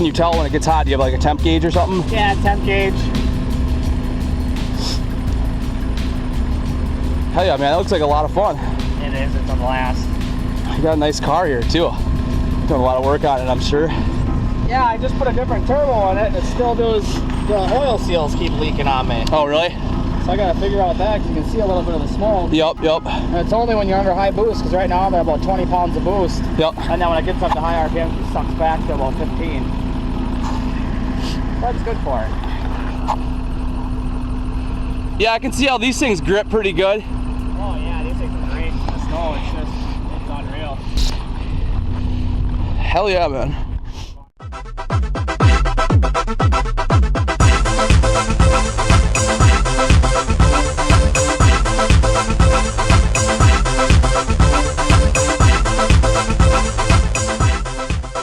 can you tell when it gets hot? Do you have like a temp gauge or something? Yeah, temp gauge. Hell yeah, man, that looks like a lot of fun. It is, it's a blast. You got a nice car here too. Doing a lot of work on it, I'm sure. Yeah, I just put a different turbo on it, and it still does, the oil seals keep leaking on me. Oh, really? So I gotta figure out that, because you can see a little bit of the smoke. Yep. And it's only when you're under high boost, because right now I'm at about 20 pounds of boost. Yep. And then when it gets up to high RPM, it sucks back to about 15. That's good for it. Yeah, I can see how these things grip pretty good. Oh yeah, these things are great in the snow. It's unreal. Hell yeah, man.